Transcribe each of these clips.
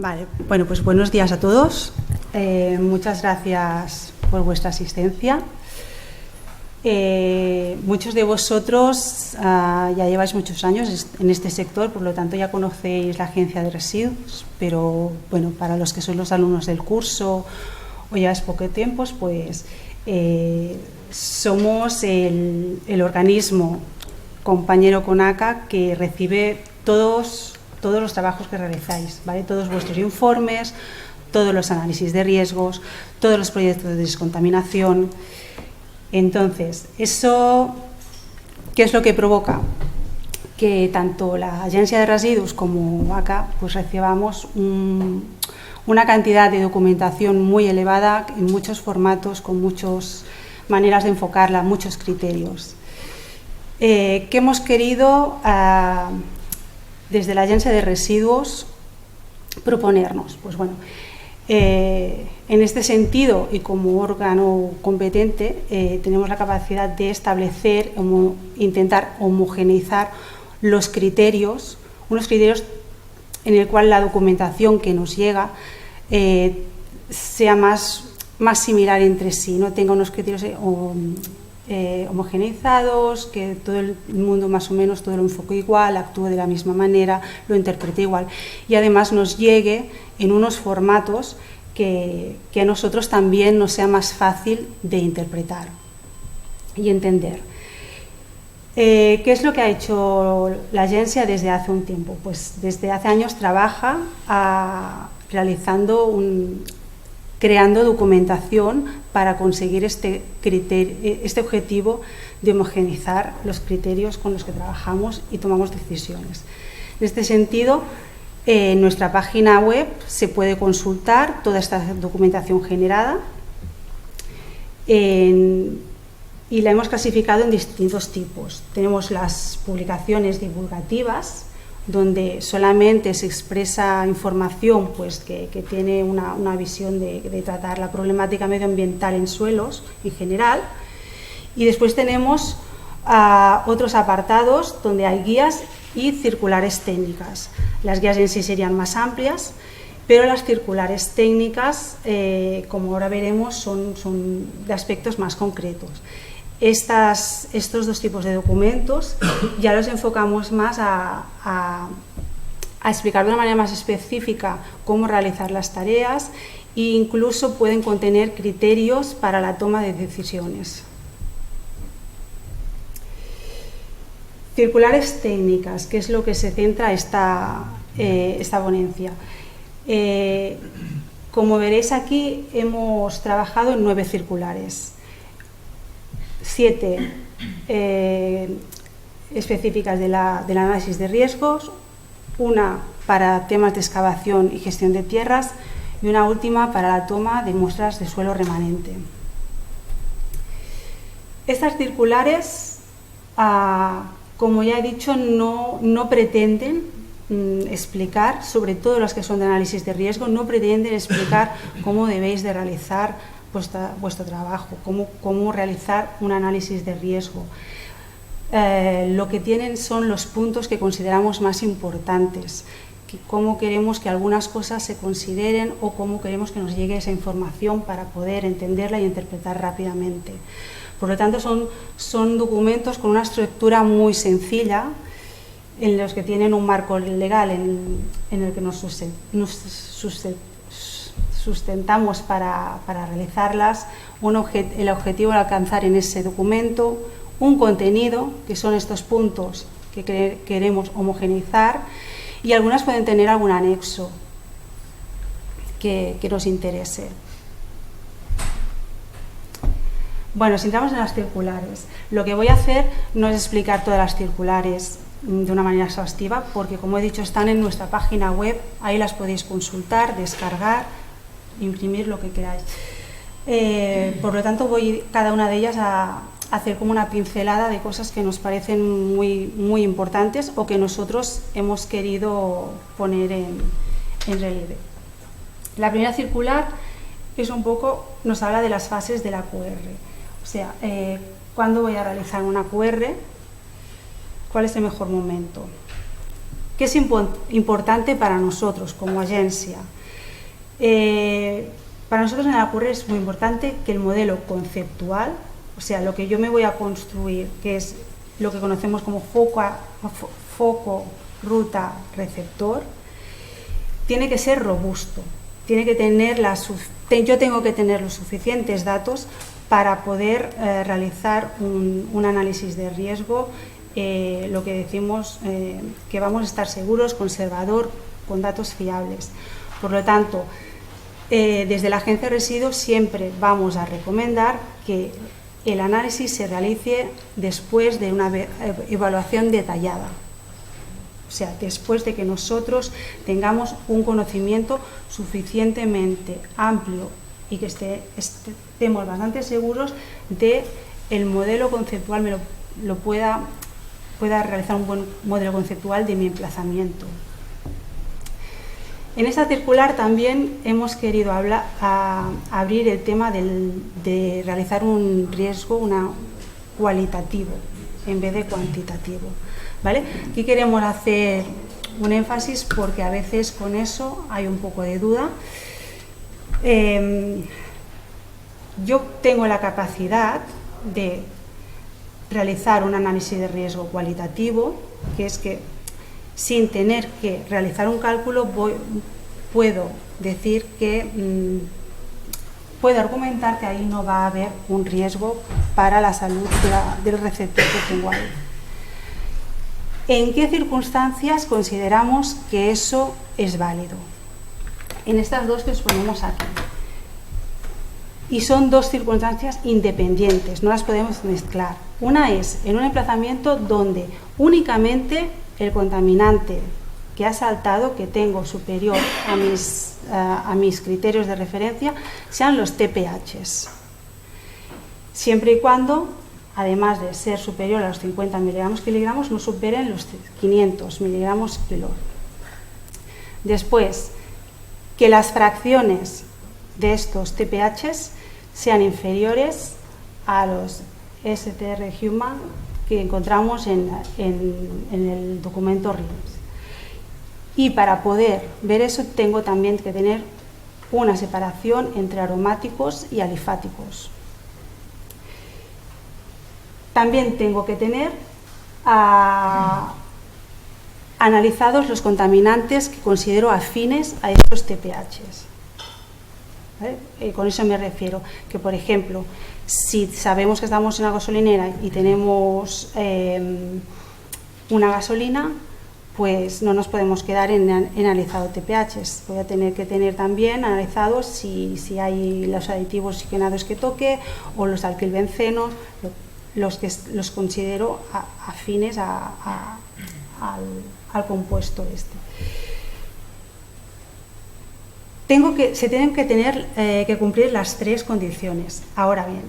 Vale, bueno, pues buenos días a todos. Muchas gracias por vuestra asistencia. Muchos de vosotros ya lleváis muchos años en este sector, por lo tanto ya conocéis la Agencia de Residuos, pero bueno, para los que sois los alumnos del curso o lleváis poco tiempo, pues somos el organismo compañero con ACA que recibe todos los trabajos que realizáis, ¿vale? Todos vuestros informes, todos los análisis de riesgos, todos los proyectos de descontaminación. Entonces, ¿eso qué es lo que provoca? Que tanto la Agencia de Residuos como ACA pues recibamos una cantidad de documentación muy elevada en muchos formatos, con muchas maneras de enfocarla, muchos criterios. ¿Qué hemos querido desde la Agencia de Residuos proponernos? Pues bueno, en este sentido y como órgano competente tenemos la capacidad de establecer, intentar homogeneizar los criterios, unos criterios en el cual la documentación que nos llega sea más similar entre sí, no tenga unos criterios homogeneizados, que todo el mundo más o menos todo lo enfoque igual, actúe de la misma manera, lo interprete igual y además nos llegue en unos formatos que a nosotros también nos sea más fácil de interpretar y entender. ¿Qué es lo que ha hecho la agencia desde hace un tiempo? Pues desde hace años trabaja creando documentación para conseguir este objetivo de homogeneizar los criterios con los que trabajamos y tomamos decisiones. En este sentido, en nuestra página web se puede consultar toda esta documentación generada y la hemos clasificado en distintos tipos. Tenemos las publicaciones divulgativas, donde solamente se expresa información pues, que tiene una visión de tratar la problemática medioambiental en suelos en general. Y después tenemos otros apartados donde hay guías y circulares técnicas. Las guías en sí serían más amplias, pero las circulares técnicas, como ahora veremos, son de aspectos más concretos. Estos dos tipos de documentos ya los enfocamos más a explicar de una manera más específica cómo realizar las tareas e incluso pueden contener criterios para la toma de decisiones. Circulares técnicas, que es lo que se centra esta ponencia. Como veréis aquí, hemos trabajado en 9 circulares. 7 específicas del análisis de riesgos, una para temas de excavación y gestión de tierras y una última para la toma de muestras de suelo remanente. Estas circulares, como ya he dicho, no pretenden explicar, sobre todo las que son de análisis de riesgo, no pretenden explicar cómo debéis de realizar vuestro trabajo, cómo realizar un análisis de riesgo. Lo que tienen son los puntos que consideramos más importantes, cómo queremos que algunas cosas se consideren o cómo queremos que nos llegue esa información para poder entenderla y interpretar rápidamente. Por lo tanto, son documentos con una estructura muy sencilla, en los que tienen un marco legal en el que nos sustentamos para realizarlas, el objetivo de alcanzar en ese documento, un contenido, que son estos puntos que queremos homogeneizar, y algunas pueden tener algún anexo que nos interese. Bueno, si entramos en las circulares, lo que voy a hacer no es explicar todas las circulares de una manera exhaustiva, porque como he dicho están en nuestra página web, ahí las podéis consultar, descargar, imprimir, lo que queráis. Por lo tanto, voy cada una de ellas a hacer como una pincelada de cosas que nos parecen muy importantes o que nosotros hemos querido poner en relieve. La primera circular es nos habla de las fases de la QR. O sea, ¿cuándo voy a realizar una QR? ¿Cuál es el mejor momento? ¿Qué es importante para nosotros como agencia? Para nosotros en Alacurrer es muy importante que el modelo conceptual, o sea, lo que yo me voy a construir, que es lo que conocemos como foco, ruta, receptor, tiene que ser robusto, tiene que tener yo tengo que tener los suficientes datos para poder realizar un análisis de riesgo, lo que decimos que vamos a estar seguros, conservador, con datos fiables. Por lo tanto, desde la Agencia de Residuos siempre vamos a recomendar que el análisis se realice después de una evaluación detallada. O sea, después de que nosotros tengamos un conocimiento suficientemente amplio y que estemos bastante seguros de el modelo conceptual, pueda realizar un buen modelo conceptual de mi emplazamiento. En esta circular también hemos querido abrir el tema de realizar un riesgo cualitativo en vez de cuantitativo, ¿vale? Aquí queremos hacer un énfasis porque a veces con eso hay un poco de duda. Yo tengo la capacidad de realizar un análisis de riesgo cualitativo, que es que sin tener que realizar un cálculo puedo decir que puedo argumentar que ahí no va a haber un riesgo para la salud del receptor que tengo ahí. ¿En qué circunstancias consideramos que eso es válido? En estas dos que os ponemos aquí. Y son dos circunstancias independientes, no las podemos mezclar. Una es en un emplazamiento donde únicamente el contaminante que ha saltado, que tengo superior a mis criterios de referencia, sean los TPHs. Siempre y cuando, además de ser superior a los 50 miligramos kilogramos, no superen los 500 miligramos kilo. Después, que las fracciones de estos TPHs sean inferiores a los STR Human que encontramos en el documento RIMS. Y para poder ver eso tengo también que tener una separación entre aromáticos y alifáticos. También tengo que tener analizados los contaminantes que considero afines a estos TPHs. ¿Vale? Con eso me refiero que, por ejemplo, si sabemos que estamos en una gasolinera y tenemos una gasolina, pues no nos podemos quedar en analizado TPHs. Voy a tener que tener también analizados si hay los aditivos oxigenados que toque o los alquilbencenos, los considero afines al compuesto este. Se tienen que tener que cumplir las tres condiciones. Ahora bien,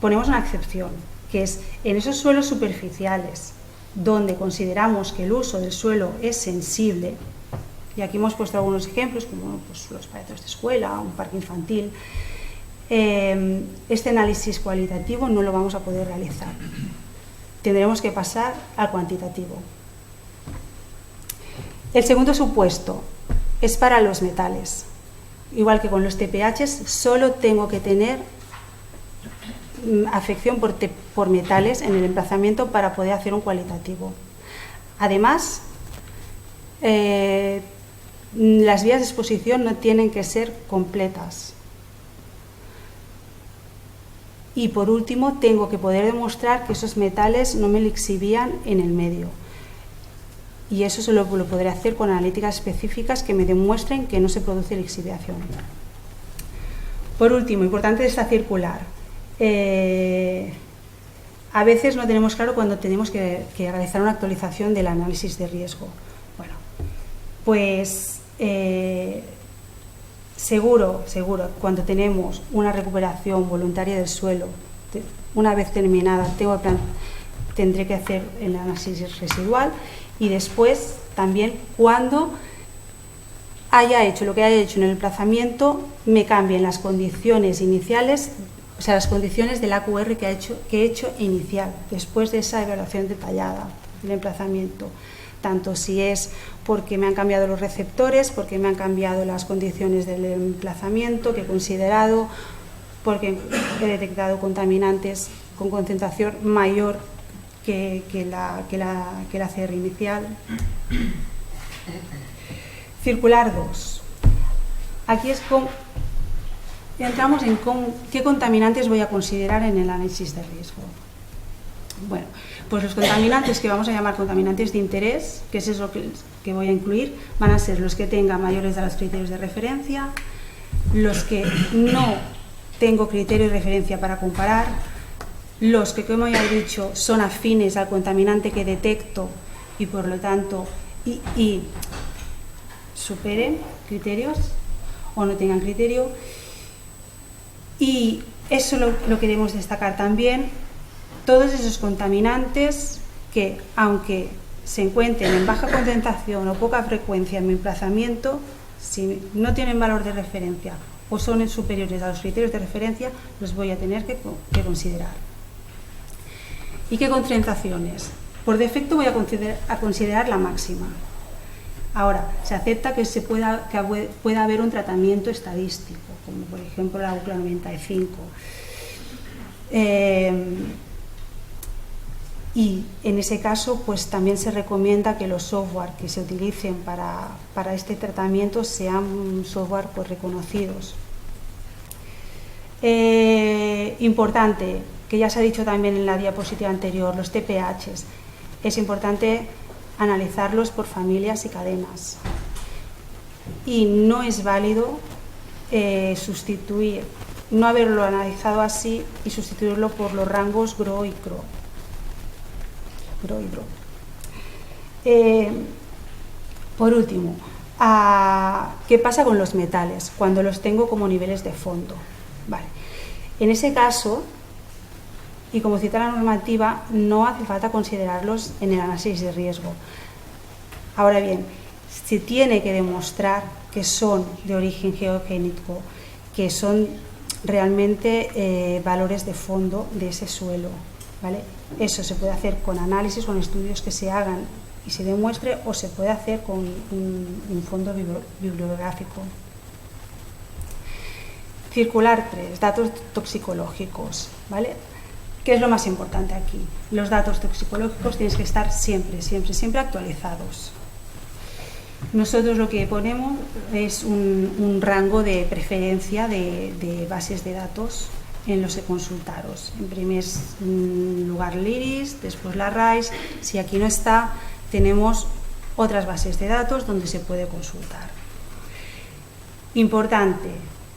ponemos una excepción, que es en esos suelos superficiales donde consideramos que el uso del suelo es sensible, y aquí hemos puesto algunos ejemplos como pues, los patios de escuela, un parque infantil, este análisis cualitativo no lo vamos a poder realizar. Tendremos que pasar al cuantitativo. El segundo supuesto es para los metales. Igual que con los TPHs, solo tengo que tener afección por metales en el emplazamiento para poder hacer un cualitativo. Además, las vías de exposición no tienen que ser completas. Y por último, tengo que poder demostrar que esos metales no me lixivían en el medio. Y eso lo podré hacer con analíticas específicas que me demuestren que no se produce lixiviación. Por último, importante de esta circular, a veces no tenemos claro cuando tenemos que realizar una actualización del análisis de riesgo. Bueno, pues seguro, cuando tenemos una recuperación voluntaria del suelo, una vez terminada, tendré que hacer el análisis residual. Y después también cuando haya hecho lo que haya hecho en el emplazamiento, me cambien las condiciones iniciales, o sea, las condiciones del AQR que he hecho inicial, después de esa evaluación detallada del emplazamiento. tanto si es porque me han cambiado los receptores, porque me han cambiado las condiciones del emplazamiento que he considerado, porque he detectado contaminantes con concentración mayor que la CR inicial. Circular 2. Aquí es como entramos en qué contaminantes voy a considerar en el análisis de riesgo. Bueno, pues los contaminantes que vamos a llamar contaminantes de interés, que es eso que voy a incluir, van a ser los que tengan mayores de los criterios de referencia, los que no tengo criterio de referencia para comparar, los que, como ya he dicho, son afines al contaminante que detecto y por lo tanto y superen criterios o no tengan criterio. Y eso lo queremos destacar también, todos esos contaminantes que, aunque se encuentren en baja concentración o poca frecuencia en mi emplazamiento, si no tienen valor de referencia o son superiores a los criterios de referencia, los voy a tener que considerar. ¿Y qué concentraciones? Por defecto voy a considerar la máxima. Ahora, se acepta que pueda haber un tratamiento estadístico, como por ejemplo la UCLA 95. Y en ese caso, pues también se recomienda que los software que se utilicen para este tratamiento sean software pues, reconocidos. Importante, que ya se ha dicho también en la diapositiva anterior, los TPHs. Es importante analizarlos por familias y cadenas. Y no es válido no haberlo analizado así y sustituirlo por los rangos GRO y CRO. Por último, ¿qué pasa con los metales cuando los tengo como niveles de fondo? Vale. En ese caso, y como cita la normativa, no hace falta considerarlos en el análisis de riesgo. Ahora bien, se tiene que demostrar que son de origen geogénico, que son realmente valores de fondo de ese suelo, ¿vale? Eso se puede hacer con análisis, con estudios que se hagan y se demuestre, o se puede hacer con un fondo bibliográfico. Circular 3, datos toxicológicos, ¿vale? ¿Qué es lo más importante aquí? Los datos toxicológicos tienen que estar siempre actualizados. Nosotros lo que ponemos es un rango de preferencia de bases de datos en los que consultaros. En primer lugar l'IRIS, después la RAIS. Si aquí no está, tenemos otras bases de datos donde se puede consultar. Importante,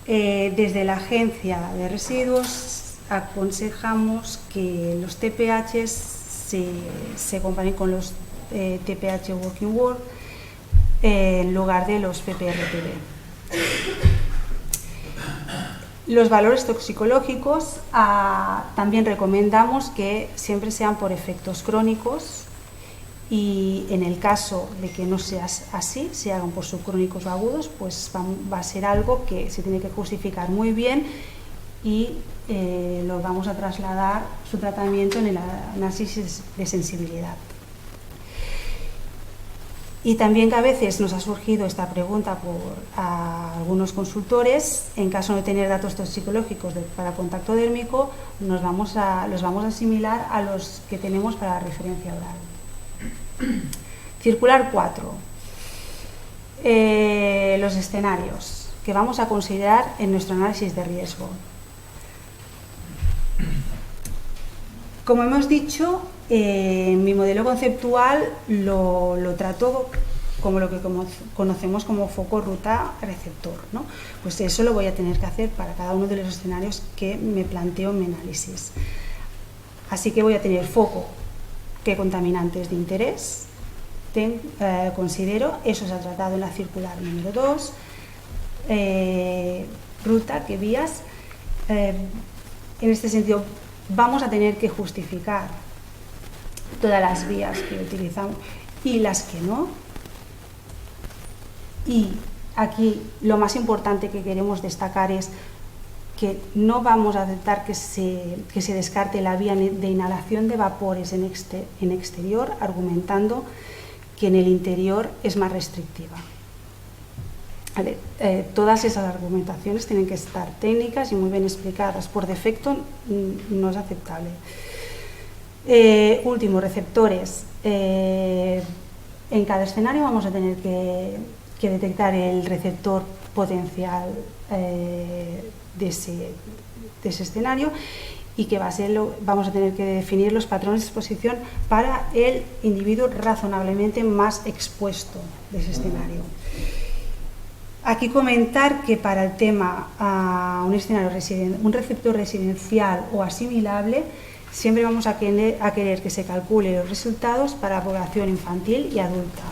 desde la Agencia de Residuos aconsejamos que los TPHs se comparen con los TPH Working World en lugar de los PPRPD. Los valores toxicológicos también recomendamos que siempre sean por efectos crónicos y en el caso de que no sea así, se hagan por subcrónicos o agudos, pues va a ser algo que se tiene que justificar muy bien y lo vamos a trasladar su tratamiento en el análisis de sensibilidad. Y también que a veces nos ha surgido esta pregunta a algunos consultores, en caso de tener datos toxicológicos para contacto dérmico, los vamos a asimilar a los que tenemos para la referencia oral. Circular 4. Los escenarios que vamos a considerar en nuestro análisis de riesgo. Como hemos dicho, mi modelo conceptual lo trato como lo que conocemos como foco, ruta, receptor, ¿no? Pues eso lo voy a tener que hacer para cada uno de los escenarios que me planteo en mi análisis. Así que voy a tener foco, qué contaminantes de interés considero, eso se ha tratado en la circular número 2, ruta, qué vías. En este sentido, vamos a tener que justificar todas las vías que utilizamos y las que no. Y aquí lo más importante que queremos destacar es que no vamos a aceptar que se descarte la vía de inhalación de vapores en exterior, argumentando que en el interior es más restrictiva. Vale, todas esas argumentaciones tienen que estar técnicas y muy bien explicadas. Por defecto no es aceptable. Último, receptores. En cada escenario vamos a tener que detectar el receptor potencial de ese escenario, y que vamos a tener que definir los patrones de exposición para el individuo razonablemente más expuesto de ese escenario. Aquí comentar que para el tema un receptor residencial o asimilable, siempre vamos a querer que se calcule los resultados para la población infantil y adulta.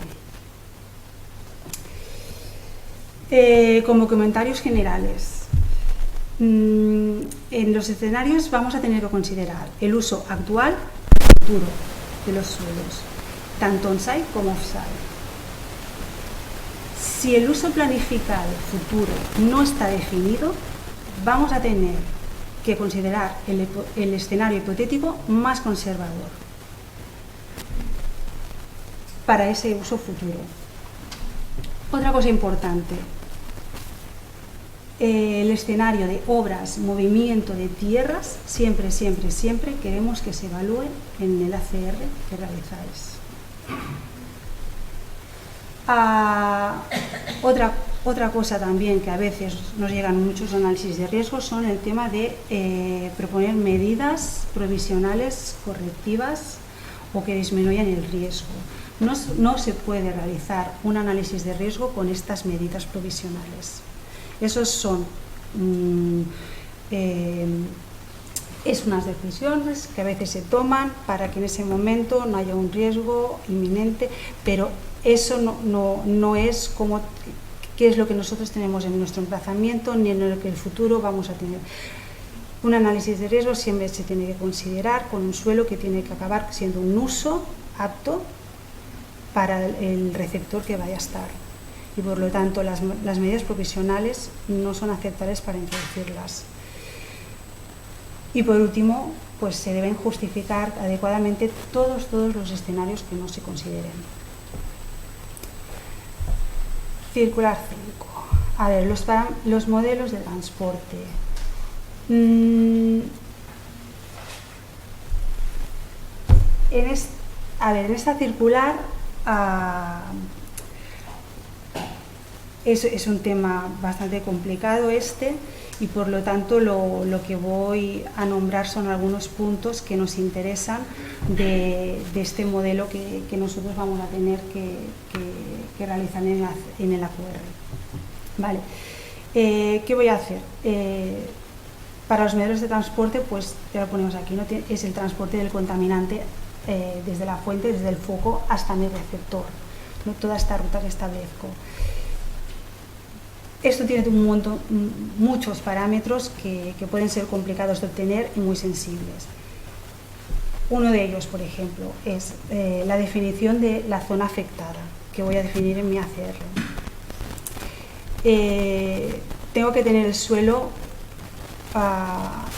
Como comentarios generales, en los escenarios vamos a tener que considerar el uso actual y futuro de los suelos, tanto on-site como off-site. Si el uso planificado futuro no está definido, vamos a tener que considerar el escenario hipotético más conservador para ese uso futuro. Otra cosa importante, el escenario de obras, movimiento de tierras, siempre queremos que se evalúe en el ACR que realizáis. Otra cosa también que a veces nos llegan muchos análisis de riesgo son el tema de proponer medidas provisionales correctivas o que disminuyan el riesgo. No se puede realizar un análisis de riesgo con estas medidas provisionales. Esos son es unas decisiones que a veces se toman para que en ese momento no haya un riesgo inminente, pero eso no es como qué es lo que nosotros tenemos en nuestro emplazamiento ni en lo que en el futuro vamos a tener. Un análisis de riesgo siempre se tiene que considerar con un suelo que tiene que acabar siendo un uso apto para el receptor que vaya a estar. Y por lo tanto las medidas provisionales no son aceptables para introducirlas. Y por último, pues se deben justificar adecuadamente todos los escenarios que no se consideren. Circular 5. A ver, los modelos de transporte. En esta circular es un tema bastante complicado y por lo tanto lo que voy a nombrar son algunos puntos que nos interesan de este modelo que nosotros vamos a tener que realizar en el AQR. Vale. ¿Qué voy a hacer? Para los modelos de transporte, pues ya lo ponemos aquí, ¿no? Es el transporte del contaminante desde la fuente, desde el foco hasta mi receptor, ¿no? Toda esta ruta que establezco. Esto tiene muchos parámetros que pueden ser complicados de obtener y muy sensibles. Uno de ellos, por ejemplo, es la definición de la zona afectada, que voy a definir en mi ACR. Tengo que tener el suelo,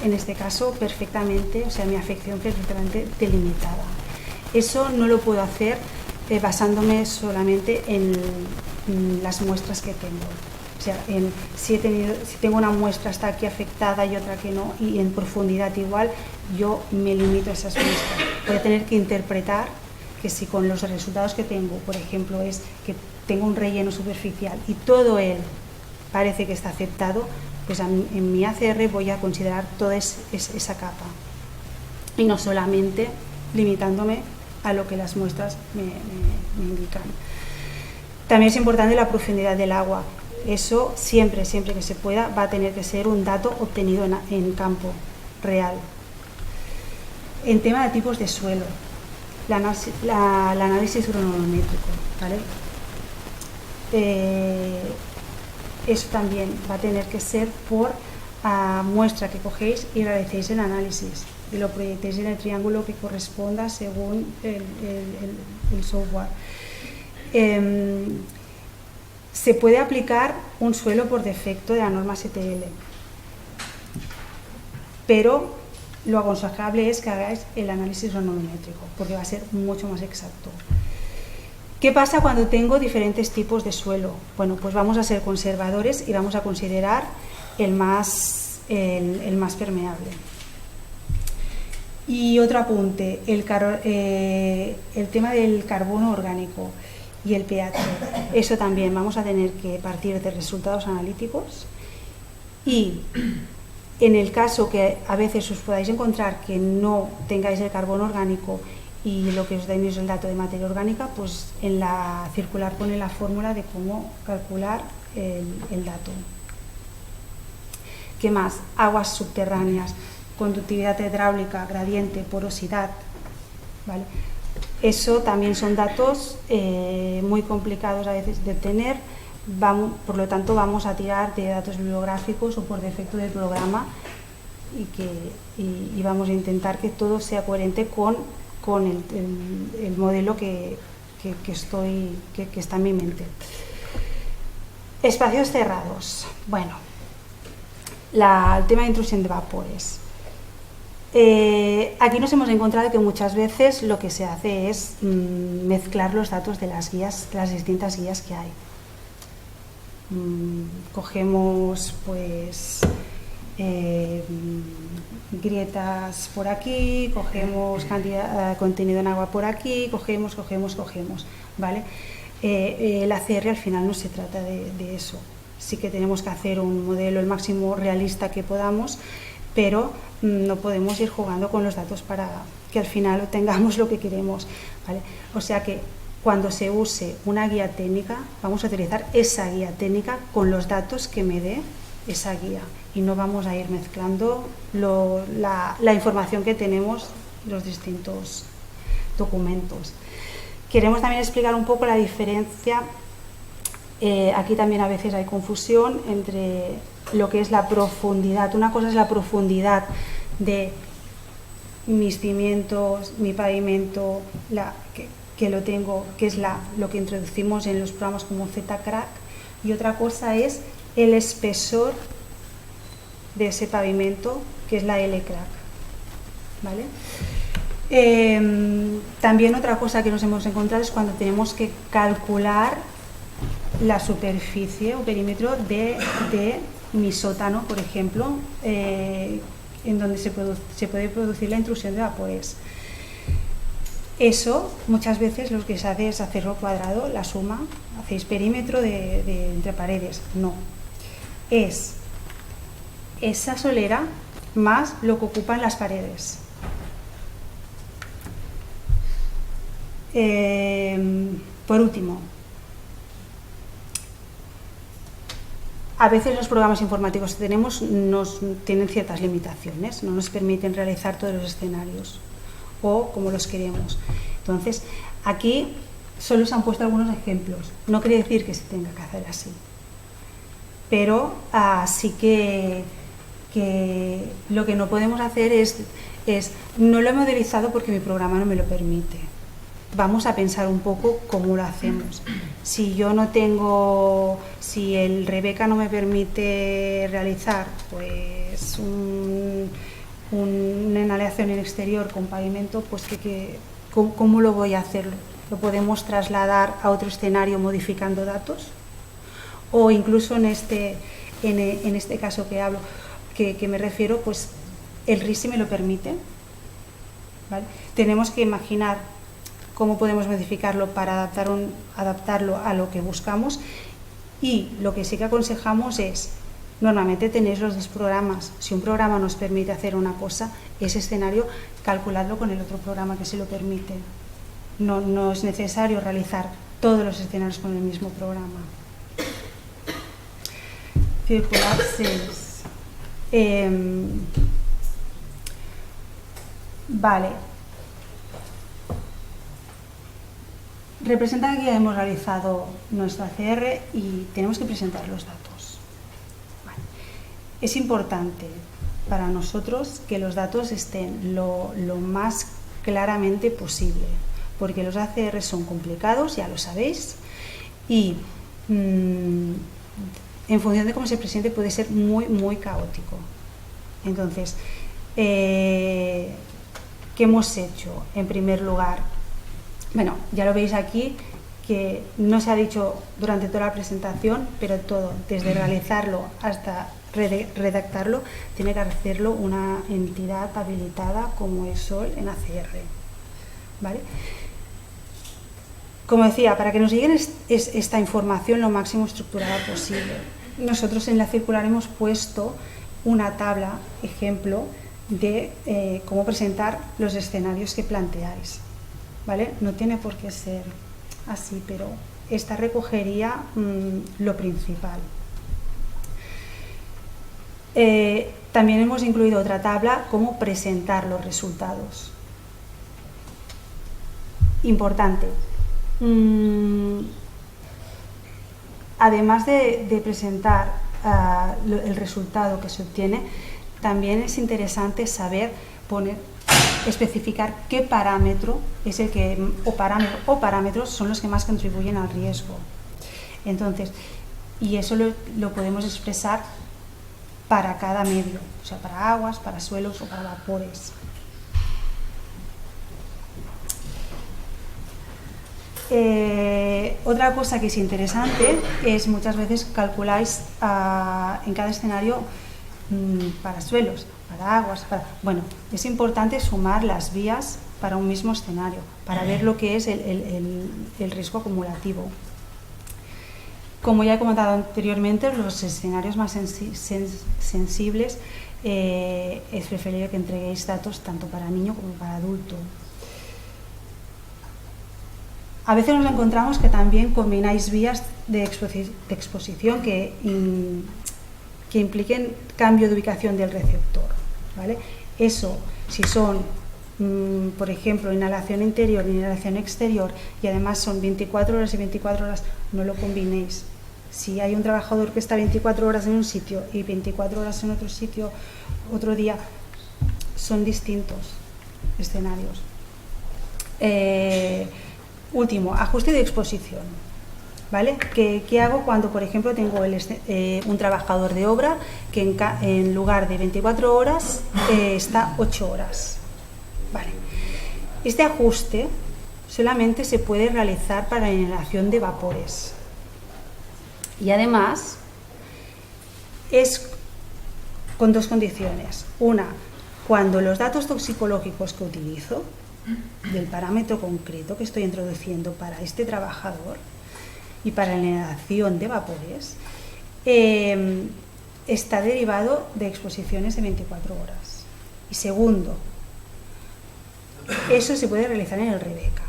en este caso, perfectamente, o sea, mi afección perfectamente delimitada. Eso no lo puedo hacer basándome solamente en las muestras que tengo. O sea, si tengo una muestra hasta aquí afectada y otra que no, y en profundidad igual, yo me limito a esas muestras. Voy a tener que interpretar que si con los resultados que tengo, por ejemplo, es que tengo un relleno superficial y todo él parece que está aceptado, pues en mi ACR voy a considerar toda esa capa. Y no solamente limitándome a lo que las muestras me indican. También es importante la profundidad del agua. Eso siempre que se pueda va a tener que ser un dato obtenido en campo real. En tema de tipos de suelo, el análisis granulométrico, ¿vale? Eso también va a tener que ser por muestra que cogéis y realicéis el análisis y lo proyectéis en el triángulo que corresponda según el software. Se puede aplicar un suelo por defecto de la norma STL, pero lo aconsejable es que hagáis el análisis granulométrico porque va a ser mucho más exacto. ¿Qué pasa cuando tengo diferentes tipos de suelo? Bueno, pues vamos a ser conservadores y vamos a considerar el más permeable. Y otro apunte, el tema del carbono orgánico y el pH. Eso también vamos a tener que partir de resultados analíticos, y en el caso que a veces os podáis encontrar que no tengáis el carbono orgánico y lo que os den es el dato de materia orgánica, pues en la circular pone la fórmula de cómo calcular el dato. ¿Qué más? Aguas subterráneas, conductividad hidráulica, gradiente, porosidad, ¿vale? Eso también son datos muy complicados a veces de obtener, por lo tanto vamos a tirar de datos bibliográficos o por defecto del programa, y vamos a intentar que todo sea coherente con el modelo que está en mi mente. Espacios cerrados. Bueno, el tema de intrusión de vapores. Aquí nos hemos encontrado que muchas veces lo que se hace es mezclar los datos de las guías, las distintas guías que hay. Cogemos pues grietas por aquí, cogemos contenido en agua por aquí, cogemos, ¿vale? El ACR al final no se trata de eso. Sí que tenemos que hacer un modelo el máximo realista que podamos, pero no podemos ir jugando con los datos para que al final obtengamos lo que queremos, ¿vale? O sea que cuando se use una guía técnica, vamos a utilizar esa guía técnica con los datos que me dé esa guía, y no vamos a ir mezclando la información que tenemos, los distintos documentos. Queremos también explicar un poco la diferencia. Aquí también a veces hay confusión entre lo que es la profundidad. Una cosa es la profundidad de mis cimientos, mi pavimento, que lo tengo, que es lo que introducimos en los programas como Z-Crack, y otra cosa es el espesor de ese pavimento, que es la L-Crack, ¿vale? También otra cosa que nos hemos encontrado es cuando tenemos que calcular la superficie o perímetro de mi sótano, por ejemplo, en donde se puede producir la intrusión de vapores. Eso muchas veces lo que se hace es hacerlo cuadrado, la suma, hacéis perímetro entre paredes. No, es esa solera más lo que ocupan las paredes. Por último, a veces los programas informáticos que tenemos tienen ciertas limitaciones, no nos permiten realizar todos los escenarios o como los queremos. Entonces, aquí solo se han puesto algunos ejemplos. No quiere decir que se tenga que hacer así, pero sí que lo que no podemos hacer es no lo he modelizado porque mi programa no me lo permite. Vamos a pensar un poco cómo lo hacemos. Si el Rebeca no me permite realizar pues una inhalación en exterior con pavimento, pues ¿cómo lo voy a hacer? ¿Lo podemos trasladar a otro escenario modificando datos? O incluso en este caso que hablo, que me refiero, pues el RISI me lo permite, ¿vale? Tenemos que imaginar cómo podemos modificarlo para adaptarlo a lo que buscamos, y lo que sí que aconsejamos es, normalmente tenéis los dos programas. Si un programa nos permite hacer una cosa, ese escenario calculadlo con el otro programa que se lo permite. No es necesario realizar todos los escenarios con el mismo programa. Circular 6. Vale. Representa que ya hemos realizado nuestro ACR y tenemos que presentar los datos. Vale. Es importante para nosotros que los datos estén lo más claramente posible, porque los ACR son complicados, ya lo sabéis, y en función de cómo se presente puede ser muy, muy caótico. Entonces, ¿qué hemos hecho? En primer lugar, bueno, ya lo veis aquí, que no se ha dicho durante toda la presentación, pero todo, desde realizarlo hasta redactarlo, tiene que hacerlo una entidad habilitada como es Sol en ACR, ¿vale? Como decía, para que nos llegue esta información lo máximo estructurada posible, nosotros en la circular hemos puesto una tabla, ejemplo, de cómo presentar los escenarios que planteáis, ¿vale? No tiene por qué ser así, pero esta recogería lo principal. También hemos incluido otra tabla, cómo presentar los resultados. Importante. Además de presentar el resultado que se obtiene, también es interesante saber especificar qué parámetro es el que, o parámetros son los que más contribuyen al riesgo. Entonces, y eso lo podemos expresar para cada medio, o sea, para aguas, para suelos o para vapores. Otra cosa que es interesante es muchas veces calculáis en cada escenario para suelos, para aguas, bueno, es importante sumar las vías para un mismo escenario, para ver lo que es el riesgo acumulativo. Como ya he comentado anteriormente, los escenarios más sensibles es preferible que entreguéis datos tanto para niño como para adulto. A veces nos encontramos que también combináis vías de exposición que impliquen cambio de ubicación del receptor, ¿vale? Eso, si son, por ejemplo, inhalación interior e inhalación exterior, y además son 24 horas y 24 horas, no lo combinéis. Si hay un trabajador que está 24 horas en un sitio y 24 horas en otro sitio, otro día, son distintos escenarios. Último, ajuste de exposición, ¿vale? ¿Qué hago cuando, por ejemplo, tengo un trabajador de obra que en lugar de 24 horas está 8 horas? Vale. Este ajuste solamente se puede realizar para la inhalación de vapores. Y además es con dos condiciones. Una, cuando los datos toxicológicos que utilizo del parámetro concreto que estoy introduciendo para este trabajador y para la inhalación de vapores está derivado de exposiciones de 24 horas. Y segundo, eso se puede realizar en el Rebeca,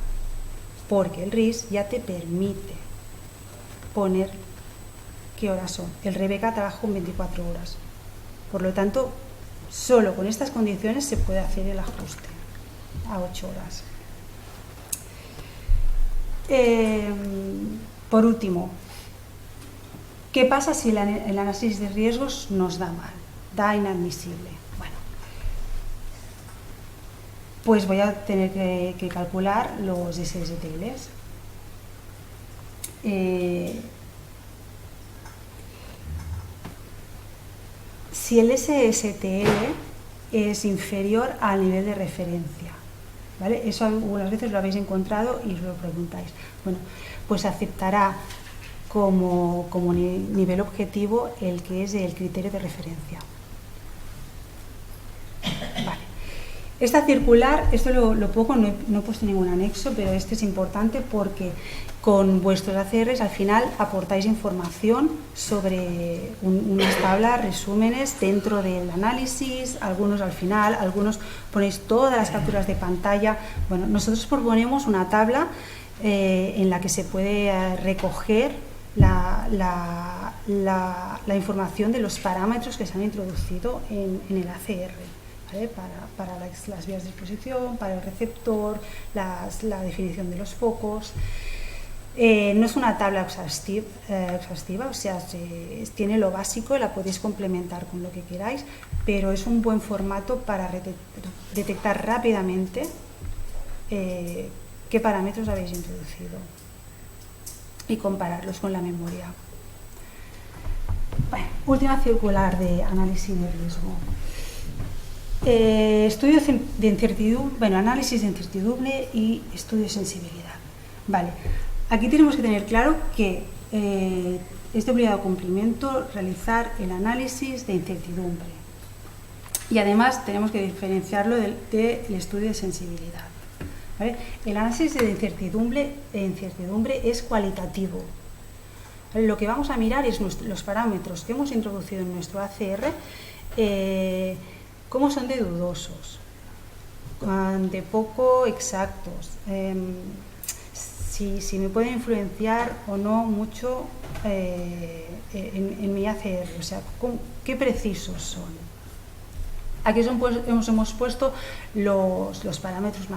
porque el RIS ya te permite poner qué horas son. El Rebeca trabaja con 24 horas. Por lo tanto, solo con estas condiciones se puede hacer el ajuste a 8 horas. Por último, ¿qué pasa si el análisis de riesgos nos da mal, da inadmisible? Bueno, pues voy a tener que calcular los SSTLs. Si el SSTL es inferior al nivel de referencia, ¿vale? Eso algunas veces lo habéis encontrado y os lo preguntáis. Bueno, pues aceptará como nivel objetivo el que es el criterio de referencia. Vale. Esta circular, esto lo pongo, no he puesto ningún anexo, pero este es importante porque con vuestros ACRs al final aportáis información sobre unas tablas, resúmenes dentro del análisis, algunos al final, algunos ponéis todas las capturas de pantalla. Bueno, nosotros proponemos una tabla en la que se puede recoger la información de los parámetros que se han introducido en el ACR. ¿Vale? Para las vías de exposición, para el receptor, la definición de los focos. No es una tabla exhaustiva, o sea, tiene lo básico, la podéis complementar con lo que queráis, pero es un buen formato para detectar rápidamente qué parámetros habéis introducido y compararlos con la memoria. Bueno, última circular de análisis de riesgo. Estudios de incertidumbre, bueno, análisis de incertidumbre y estudio de sensibilidad. Vale, Aquí tenemos que tener claro que es de obligado cumplimiento realizar el análisis de incertidumbre. Y además tenemos que diferenciarlo del estudio de sensibilidad, ¿vale? El análisis de incertidumbre es cualitativo, ¿vale? Lo que vamos a mirar es los parámetros que hemos introducido en nuestro ACR, cómo son de dudosos, de poco exactos, si me pueden influenciar o no mucho en mi ACR, o sea, qué precisos son. Aquí hemos puesto los parámetros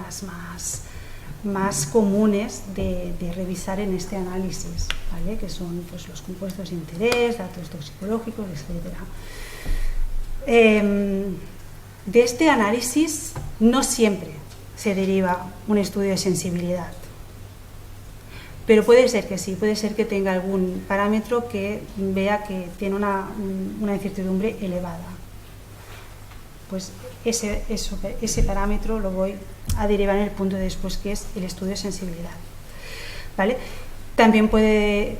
más comunes de revisar en este análisis, ¿vale? Que son pues, los compuestos de interés, datos toxicológicos, etc. De este análisis no siempre se deriva un estudio de sensibilidad, pero puede ser que sí, puede ser que tenga algún parámetro que vea que tiene una incertidumbre elevada. Pues ese parámetro lo voy a derivar en el punto de después, que es el estudio de sensibilidad, ¿vale? También puede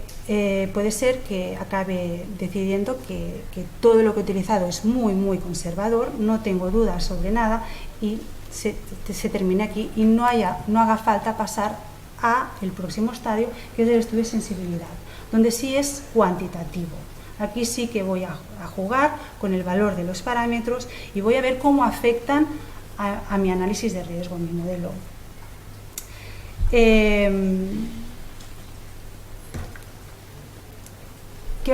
ser que acabe decidiendo que todo lo que he utilizado es muy conservador, no tengo dudas sobre nada y se termine aquí y no haga falta pasar a el próximo estadio, que es el estudio de sensibilidad, donde sí es cuantitativo. Aquí sí que voy a jugar con el valor de los parámetros y voy a ver cómo afectan a mi análisis de riesgo, a mi modelo. ¿Qué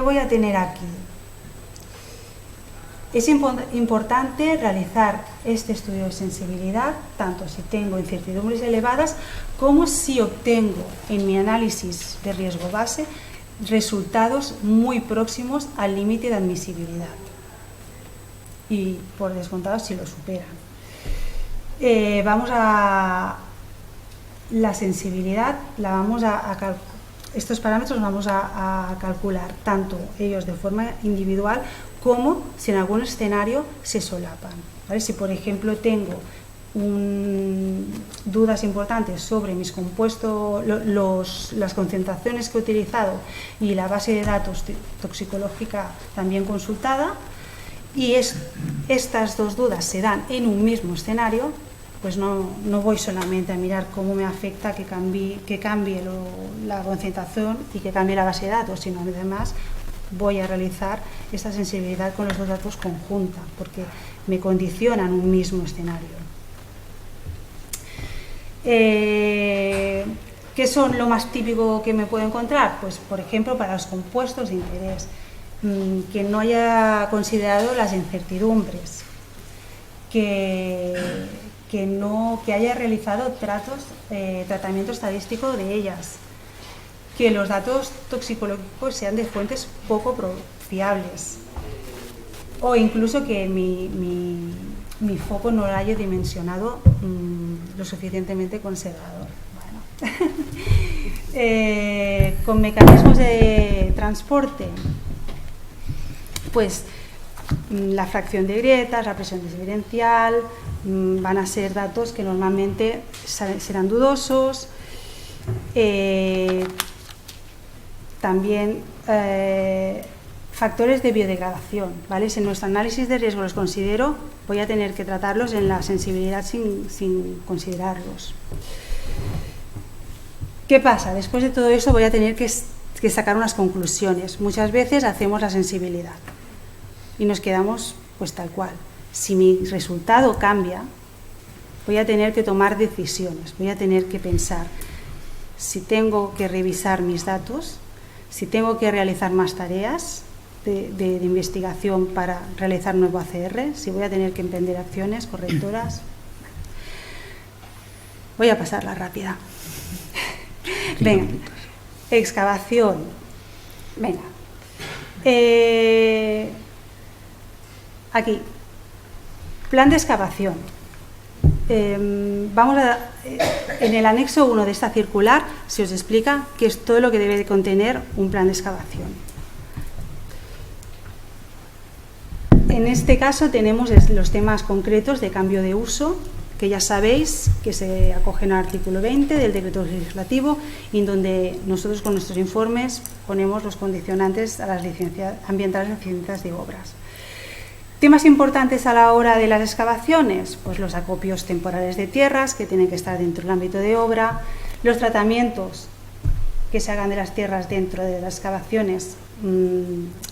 voy a tener aquí? Es importante realizar este estudio de sensibilidad, tanto si tengo incertidumbres elevadas como si obtengo en mi análisis de riesgo base resultados muy próximos al límite de admisibilidad y, por descontado, si lo superan. La sensibilidad estos parámetros los vamos a calcular tanto ellos de forma individual como si en algún escenario se solapan, ¿vale? Si, por ejemplo, tengo dudas importantes sobre mis compuestos, las concentraciones que he utilizado y la base de datos toxicológica también consultada, y estas dos dudas se dan en un mismo escenario, pues no voy solamente a mirar cómo me afecta que cambie la concentración y que cambie la base de datos, sino además voy a realizar esta sensibilidad con los dos datos conjunta, porque me condicionan un mismo escenario. ¿Qué son lo más típico que me puedo encontrar? Pues, por ejemplo, para los compuestos de interés, que no haya considerado las incertidumbres, que haya realizado tratamiento estadístico de ellas, que los datos toxicológicos sean de fuentes poco fiables, o incluso que mi foco no lo haya dimensionado lo suficientemente conservador. Bueno. Con mecanismos de transporte, pues la fracción de grietas, la presión diferencial, van a ser datos que normalmente serán dudosos. También factores de biodegradación, ¿vale? Si en nuestro análisis de riesgo los considero, voy a tener que tratarlos en la sensibilidad sin considerarlos. ¿Qué pasa? Después de todo eso voy a tener que sacar unas conclusiones. Muchas veces hacemos la sensibilidad y nos quedamos pues tal cual. Si mi resultado cambia, voy a tener que tomar decisiones, voy a tener que pensar si tengo que revisar mis datos, si tengo que realizar más tareas de investigación para realizar nuevo ACR, si voy a tener que emprender acciones correctoras. Voy a pasarla rápida. Venga, excavación. Venga. Aquí, plan de excavación. En el anexo 1 de esta circular se os explica qué es todo lo que debe de contener un plan de excavación. En este caso tenemos los temas concretos de cambio de uso, que ya sabéis que se acogen al artículo 20 del decreto legislativo, y en donde nosotros con nuestros informes ponemos los condicionantes a las licencias ambientales en licencias de obras. Temas importantes a la hora de las excavaciones, pues los acopios temporales de tierras, que tienen que estar dentro del ámbito de obra, los tratamientos que se hagan de las tierras dentro de las excavaciones,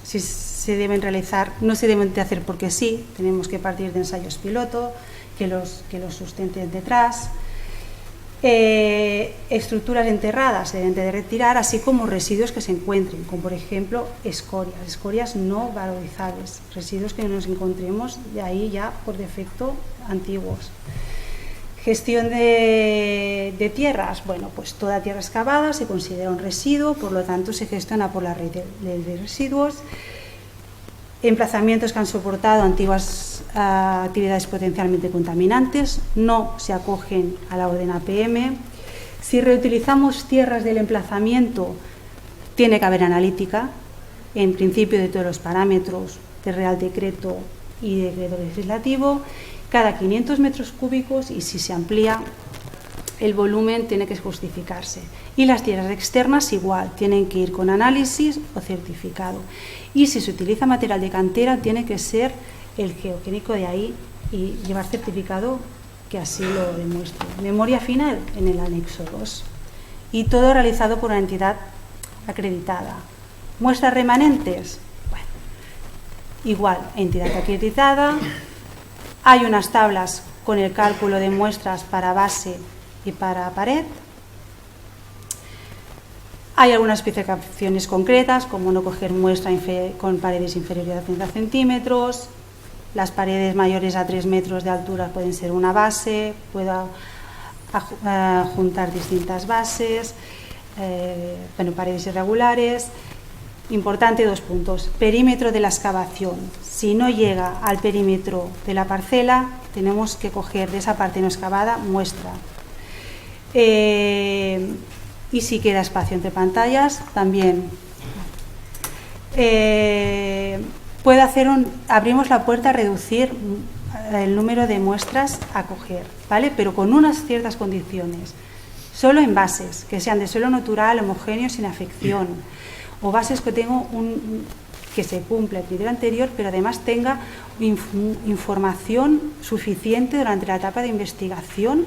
si se deben realizar, no se deben de hacer porque sí, tenemos que partir de ensayos piloto, que los sustenten detrás. Estructuras enterradas se deben de retirar, así como residuos que se encuentren, como por ejemplo escorias no valorizables, residuos que nos encontremos de ahí ya por defecto antiguos. Gestión de tierras, bueno, pues toda tierra excavada se considera un residuo, por lo tanto se gestiona por la red de residuos. Emplazamientos que han soportado antiguas actividades potencialmente contaminantes no se acogen a la orden APM. Si reutilizamos tierras del emplazamiento, tiene que haber analítica, en principio de todos los parámetros de Real Decreto y Decreto Legislativo, cada 500 metros cúbicos, y si se amplía el volumen tiene que justificarse. Y las tierras externas igual, tienen que ir con análisis o certificado. Y si se utiliza material de cantera, tiene que ser el geoquímico de ahí y llevar certificado que así lo demuestre. Memoria final en el anexo 2. Y todo realizado por una entidad acreditada. Muestras remanentes, bueno, igual, entidad acreditada. Hay unas tablas con el cálculo de muestras para base y para pared. Hay algunas especificaciones concretas, como no coger muestra con paredes inferiores a 30 centímetros, las paredes mayores a 3 metros de altura pueden ser una base, puedo juntar distintas bases, paredes irregulares. Importante, 2 puntos. Perímetro de la excavación. Si no llega al perímetro de la parcela, tenemos que coger de esa parte no excavada muestra. Y si queda espacio entre pantallas, también. Puede hacer abrimos la puerta a reducir el número de muestras a coger, ¿vale? Pero con unas ciertas condiciones. Solo en bases, que sean de suelo natural, homogéneo, sin afección. O bases que que se cumpla el criterio anterior, pero además tenga información suficiente durante la etapa de investigación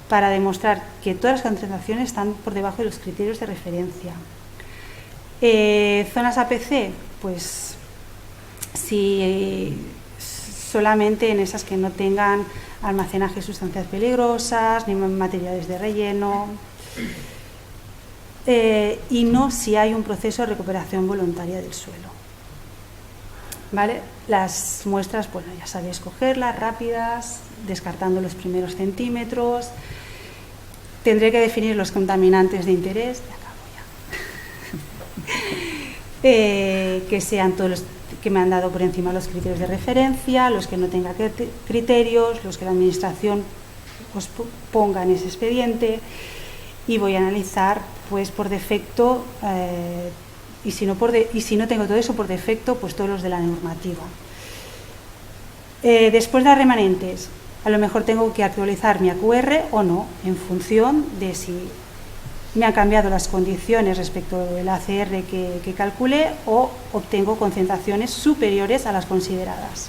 para demostrar que todas las concentraciones están por debajo de los criterios de referencia. Zonas APC, pues si solamente en esas que no tengan almacenaje de sustancias peligrosas, ni materiales de relleno, y no si hay un proceso de recuperación voluntaria del suelo. ¿Vale? Las muestras, bueno, ya sabéis cogerlas, rápidas, descartando los primeros centímetros. Tendré que definir los contaminantes de interés, que sean todos los que me han dado por encima los criterios de referencia, los que no tengan criterios, los que la administración os ponga en ese expediente, y voy a analizar pues por defecto, y si no tengo todo eso por defecto, pues todos los de la normativa. Después de las remanentes, a lo mejor tengo que actualizar mi AQR o no, en función de si me han cambiado las condiciones respecto del ACR que calculé, o obtengo concentraciones superiores a las consideradas.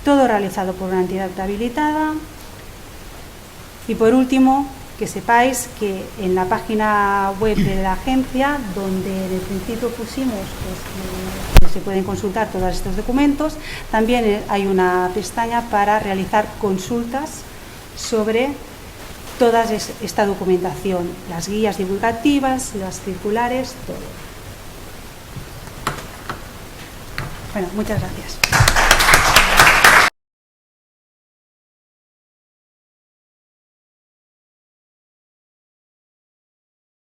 Todo realizado por una entidad habilitada. Y por último, que sepáis que en la página web de la agencia, donde en el principio pusimos pues, que se pueden consultar todos estos documentos, también hay una pestaña para realizar consultas sobre toda esta documentación, las guías divulgativas, las circulares, todo. Bueno, muchas gracias.